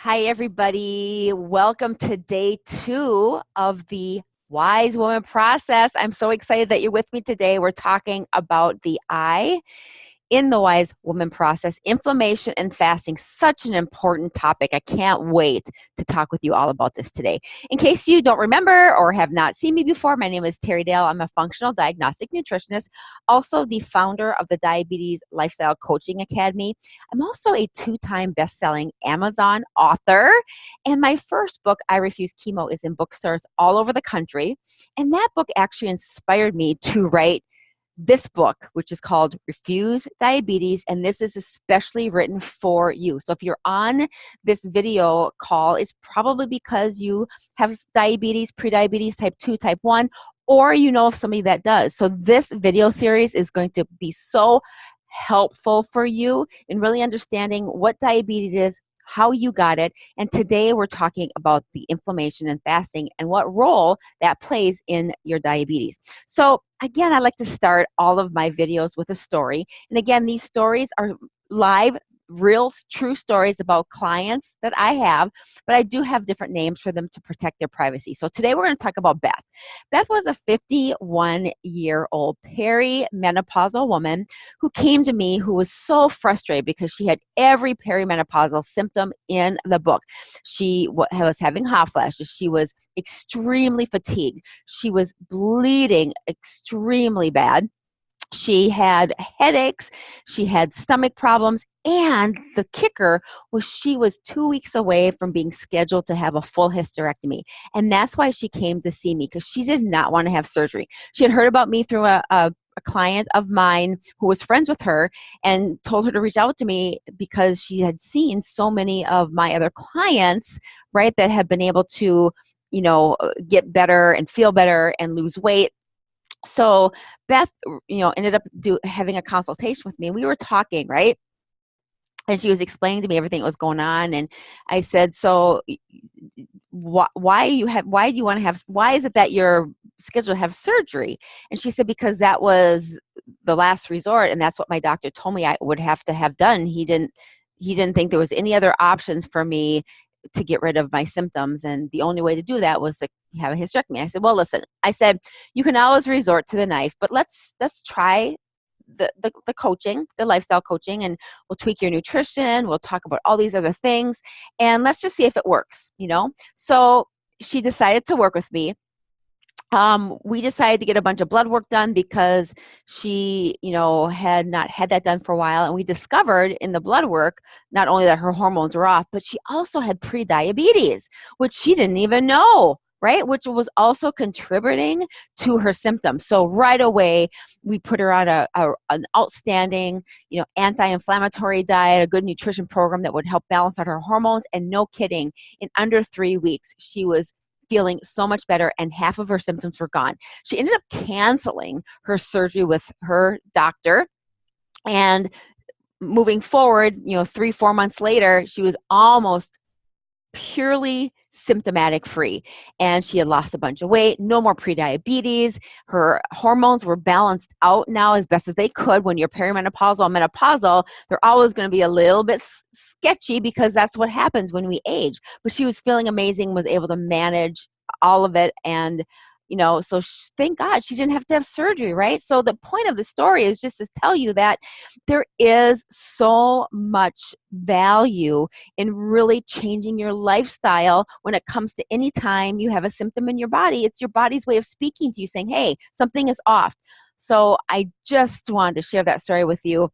Hi, everybody. Welcome to day 2 of the Wisewoman process. I'm so excited that you're with me today. We're talking about the I in the Wise Woman process, inflammation and fasting, such an important topic. I can't wait to talk with you all about this today. In case you don't remember or have not seen me before, my name is Terry Dale. I'm a functional diagnostic nutritionist, also the founder of the Diabetes Lifestyle Coaching Academy. I'm also a 2-time best-selling Amazon author, and my first book, I Refuse Chemo, is in bookstores all over the country. And that book actually inspired me to write this book, which is called Refuse Diabetes, and this is especially written for you. So if you're on this video call, it's probably because you have diabetes, prediabetes, type 2, type 1, or you know of somebody that does. So this video series is going to be so helpful for you in really understanding what diabetes is, how you got it, and today we're talking about the inflammation and fasting and what role that plays in your diabetes. So again, I like to start all of my videos with a story. And again, these stories are live, real, true stories about clients that I have, but I do have different names for them to protect their privacy. So today we're going to talk about Beth. Beth was a 51-year-old perimenopausal woman who came to me who was so frustrated because she had every perimenopausal symptom in the book. She was having hot flashes. She was extremely fatigued. She was bleeding extremely bad. She had headaches, she had stomach problems, and the kicker was she was 2 weeks away from being scheduled to have a full hysterectomy. And that's why she came to see me, because she did not want to have surgery. She had heard about me through a client of mine who was friends with her and told her to reach out to me because she had seen so many of my other clients, right, that have been able to, get better and feel better and lose weight. So Beth, ended up having a consultation with me. We were talking, right? And she was explaining to me everything that was going on. And I said, so why do you want to have, why is it that you're scheduled to have surgery? And she said, because that was the last resort. And that's what my doctor told me I would have to have done. He didn't think there was any other options for me to get rid of my symptoms. And the only way to do that was to have a hysterectomy. I said, well, listen, I said, you can always resort to the knife, but let's try the coaching, the lifestyle coaching, and we'll tweak your nutrition. We'll talk about all these other things, and let's just see if it works, So she decided to work with me. We decided to get a bunch of blood work done because she, had not had that done for a while. And we discovered in the blood work, not only that her hormones were off, but she also had prediabetes, which she didn't even know, right? Which was also contributing to her symptoms. So right away, we put her on an outstanding, anti-inflammatory diet, a good nutrition program that would help balance out her hormones. And no kidding, in under 3 weeks, she was feeling so much better and half of her symptoms were gone. She ended up canceling her surgery with her doctor, and moving forward, 3-4 months later, she was almost purely symptomatic free, and she had lost a bunch of weight, no more prediabetes. Her hormones were balanced out now as best as they could. When you're perimenopausal and menopausal, they're always going to be a little bit sketchy because that's what happens when we age. But she was feeling amazing, was able to manage all of it, and so thank God she didn't have to have surgery, right? So the point of the story is just to tell you that there is so much value in really changing your lifestyle when it comes to any time you have a symptom in your body. It's your body's way of speaking to you, saying, hey, something is off. So I just wanted to share that story with you,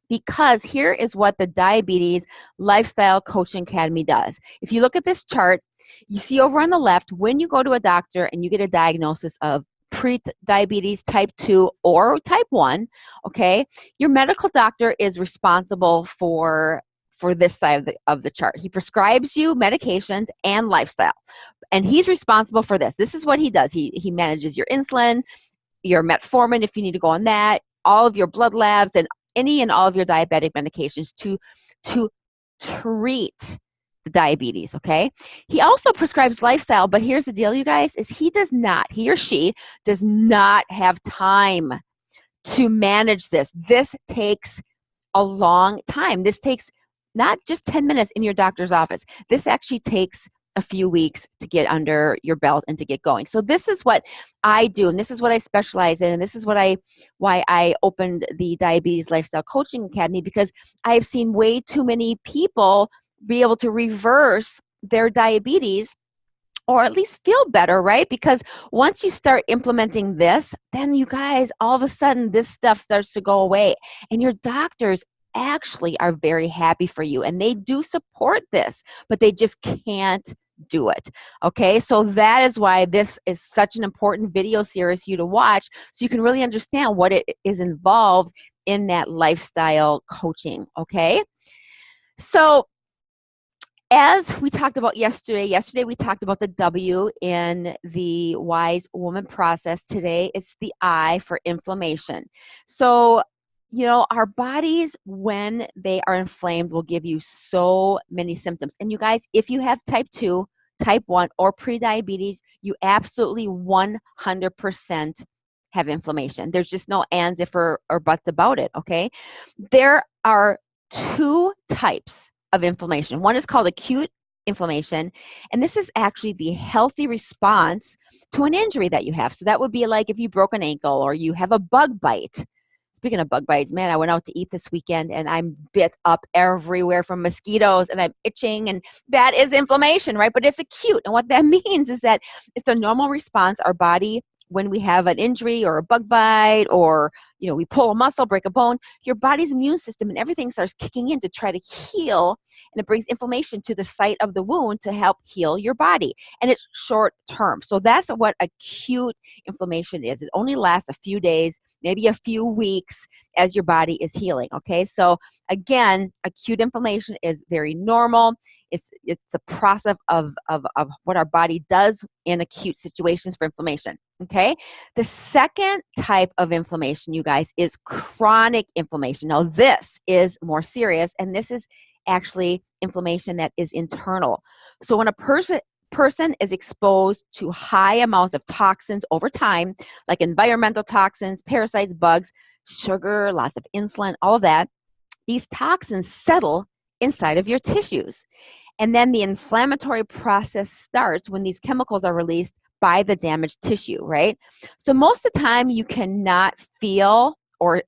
because here is what the Diabetes Lifestyle Coaching Academy does. If you look at this chart, you see over on the left, when you go to a doctor and you get a diagnosis of pre-diabetes type 2 or type 1, okay, your medical doctor is responsible for this side of the chart. He prescribes you medications and lifestyle, and he's responsible for this. This is what he does. He manages your insulin, your metformin if you need to go on that, all of your blood labs, and any and all of your diabetic medications to treat the diabetes, okay? He also prescribes lifestyle, but here's the deal, you guys, is he or she does not have time to manage this. This takes a long time. This takes not just 10 minutes in your doctor's office. This actually takes a few weeks to get under your belt and to get going. So this is what I do, and this is what I specialize in, and this is why I opened the Diabetes Lifestyle Coaching Academy, because I've seen way too many people be able to reverse their diabetes, or at least feel better, right? Because once you start implementing this, then you guys, all of a sudden, this stuff starts to go away. And your doctors actually are very happy for you, and they do support this, but they just can't do it. Okay, so that is why this is such an important video series for you to watch, so you can really understand what it is involved in that lifestyle coaching. Okay, so as we talked about yesterday we talked about the W in the Wise Woman process. Today, it's the I for inflammation. So, our bodies, when they are inflamed, will give you so many symptoms. And you guys, if you have type 2, type 1, or prediabetes, you absolutely 100% have inflammation. There's just no ands, if, or buts about it, okay? There are two types of inflammation. One is called acute inflammation, and this is actually the healthy response to an injury that you have. So that would be like if you broke an ankle or you have a bug bite. Speaking of bug bites, man, I went out to eat this weekend and I'm bit up everywhere from mosquitoes and I'm itching, and that is inflammation, right? But it's acute. And what that means is that it's a normal response. Our body, when we have an injury or a bug bite, or we pull a muscle, break a bone, your body's immune system and everything starts kicking in to try to heal, and it brings inflammation to the site of the wound to help heal your body. And it's short term. So that's what acute inflammation is. It only lasts a few days, maybe a few weeks, as your body is healing. Okay, so again, acute inflammation is very normal. It's the process of what our body does in acute situations for inflammation. Okay, the second type of inflammation, you guys, is chronic inflammation. Now, this is more serious, and this is actually inflammation that is internal. So when a person is exposed to high amounts of toxins over time, like environmental toxins, parasites, bugs, sugar, lots of insulin, all of that, these toxins settle inside of your tissues. And then the inflammatory process starts when these chemicals are released by the damaged tissue, right? So most of the time you cannot feel or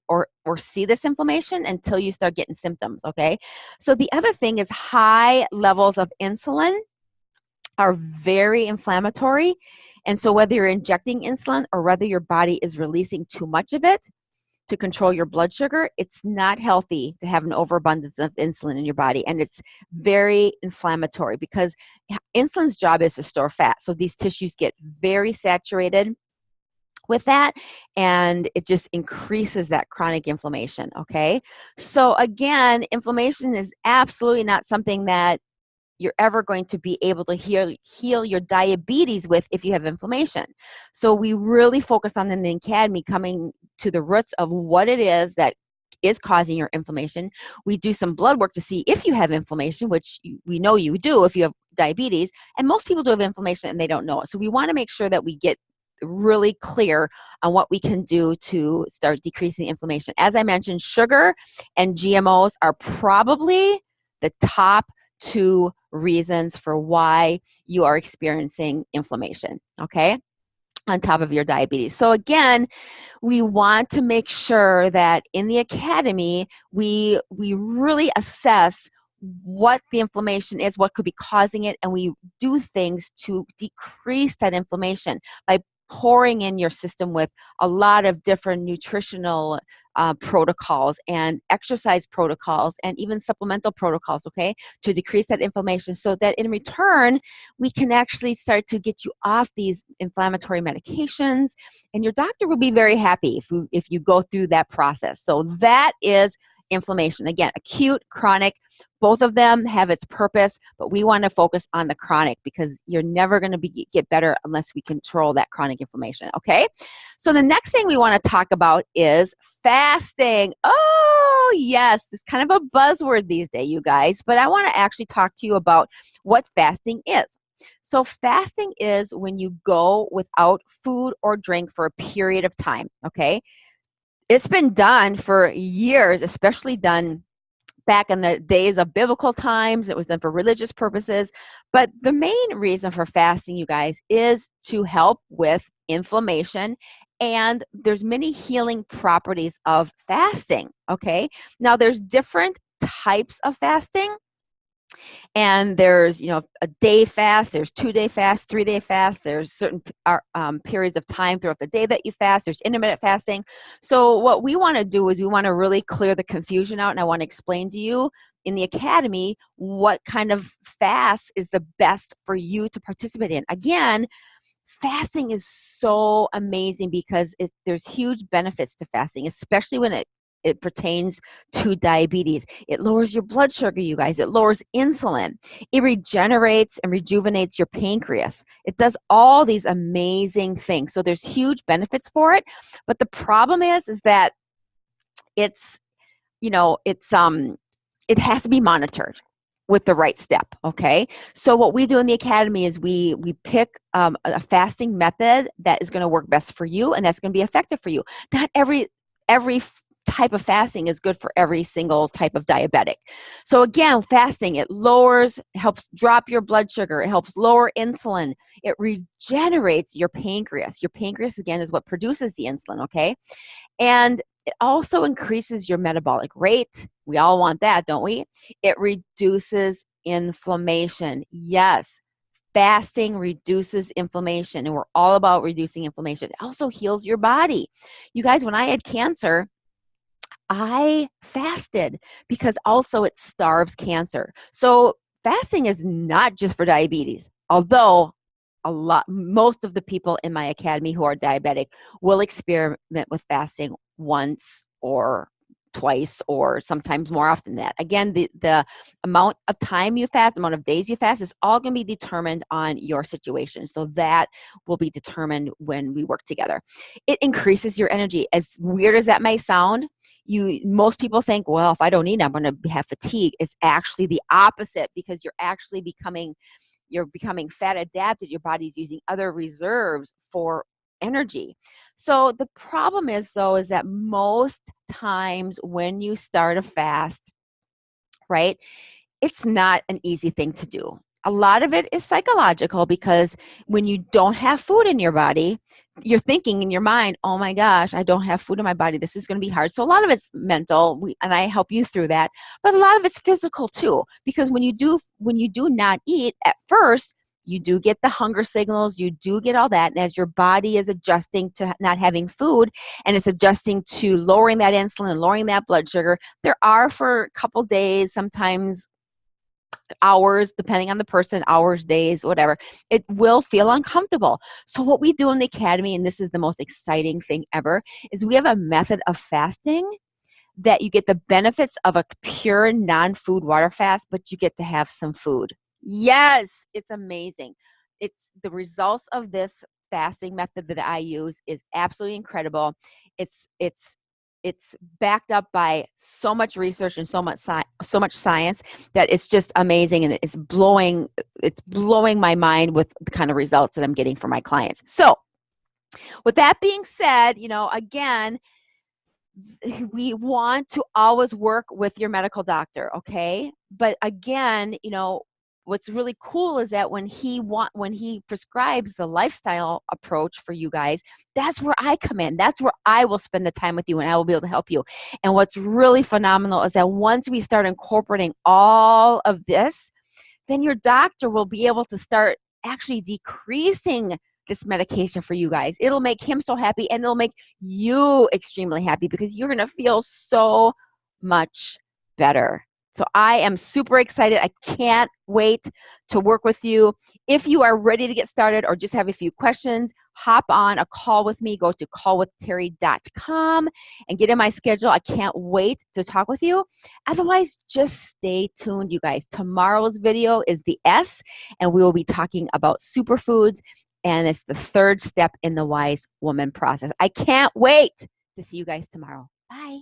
see this inflammation until you start getting symptoms, okay? So the other thing is high levels of insulin are very inflammatory. And so whether you're injecting insulin or whether your body is releasing too much of it to control your blood sugar, it's not healthy to have an overabundance of insulin in your body. And it's very inflammatory because insulin's job is to store fat. So these tissues get very saturated with that, and it just increases that chronic inflammation, okay? So again, inflammation is absolutely not something that you're ever going to be able to heal your diabetes with if you have inflammation. So we really focus on in the academy coming to the roots of what it is that is causing your inflammation. We do some blood work to see if you have inflammation, which we know you do if you have diabetes, and most people do have inflammation and they don't know it. So we want to make sure that we get really clear on what we can do to start decreasing inflammation. As I mentioned, sugar and GMOs are probably the top two reasons for why you are experiencing inflammation, okay, on top of your diabetes. So again, we want to make sure that in the academy, we really assess what the inflammation is, what could be causing it, and we do things to decrease that inflammation by pouring in your system with a lot of different nutritional protocols and exercise protocols and even supplemental protocols, okay, to decrease that inflammation, so that in return, we can actually start to get you off these inflammatory medications, and your doctor will be very happy if you go through that process. So that is inflammation. Again, acute, chronic, both of them have its purpose, but we want to focus on the chronic because you're never going to get better unless we control that chronic inflammation, okay? So the next thing we want to talk about is fasting. Oh, yes, it's kind of a buzzword these days, you guys, but I want to actually talk to you about what fasting is. So fasting is when you go without food or drink for a period of time, okay? It's been done for years, especially done back in the days of biblical times. It was done for religious purposes. But the main reason for fasting, you guys, is to help with inflammation. And there's many healing properties of fasting. Okay. Now there's different types of fasting. And there's, a day fast, there's 2-day fast, 3-day fast, there's certain periods of time throughout the day that you fast, there's intermittent fasting. So what we want to do is we want to really clear the confusion out, and I want to explain to you in the academy what kind of fast is the best for you to participate in. Again, fasting is so amazing because there's huge benefits to fasting, especially when it pertains to diabetes. It lowers your blood sugar, you guys. It lowers insulin. It regenerates and rejuvenates your pancreas. It does all these amazing things. So there's huge benefits for it. But the problem is that it's, it has to be monitored with the right step. Okay. So what we do in the academy is we pick a fasting method that is going to work best for you and that's going to be effective for you. Not every type of fasting is good for every single type of diabetic. So again, fasting, it helps drop your blood sugar. It helps lower insulin. It regenerates your pancreas. Your pancreas, again, is what produces the insulin. Okay. And it also increases your metabolic rate. We all want that, don't we? It reduces inflammation. Yes, fasting reduces inflammation, and we're all about reducing inflammation. It also heals your body. You guys, when I had cancer, I fasted because also it starves cancer. So fasting is not just for diabetes, although most of the people in my academy who are diabetic will experiment with fasting once or twice or sometimes more often than that. Again, the amount of time you fast, the amount of days you fast is all going to be determined on your situation. So that will be determined when we work together. It increases your energy. As weird as that may sound, most people think, well, if I don't eat, I'm going to have fatigue. It's actually the opposite because you're becoming fat adapted. Your body's using other reserves for energy. So the problem is that most times when you start a fast, right, it's not an easy thing to do. A lot of it is psychological because when you don't have food in your body, you're thinking in your mind, oh my gosh, I don't have food in my body. This is going to be hard. So a lot of it's mental, and I help you through that. But a lot of it's physical too, because when you do not eat at first, you do get the hunger signals, you do get all that. And as your body is adjusting to not having food and it's adjusting to lowering that insulin and lowering that blood sugar, there are for a couple days, sometimes hours, depending on the person, hours, days, whatever, it will feel uncomfortable. So what we do in the academy, and this is the most exciting thing ever, is we have a method of fasting that you get the benefits of a pure non-food water fast, but you get to have some food. Yes, it's amazing. It's the results of this fasting method that I use is absolutely incredible. It's backed up by so much research and so much science that it's just amazing, and it's blowing my mind with the kind of results that I'm getting from my clients. So, with that being said, again, we want to always work with your medical doctor, okay? But again, what's really cool is that when he prescribes the lifestyle approach for you guys, that's where I come in. That's where I will spend the time with you and I will be able to help you. And what's really phenomenal is that once we start incorporating all of this, then your doctor will be able to start actually decreasing this medication for you guys. It'll make him so happy and it'll make you extremely happy because you're going to feel so much better. So I am super excited. I can't wait to work with you. If you are ready to get started or just have a few questions, hop on a call with me. Go to callwithterry.com and get in my schedule. I can't wait to talk with you. Otherwise, just stay tuned, you guys. Tomorrow's video is the S, and we will be talking about superfoods, and it's the third step in the Wise Woman process. I can't wait to see you guys tomorrow. Bye.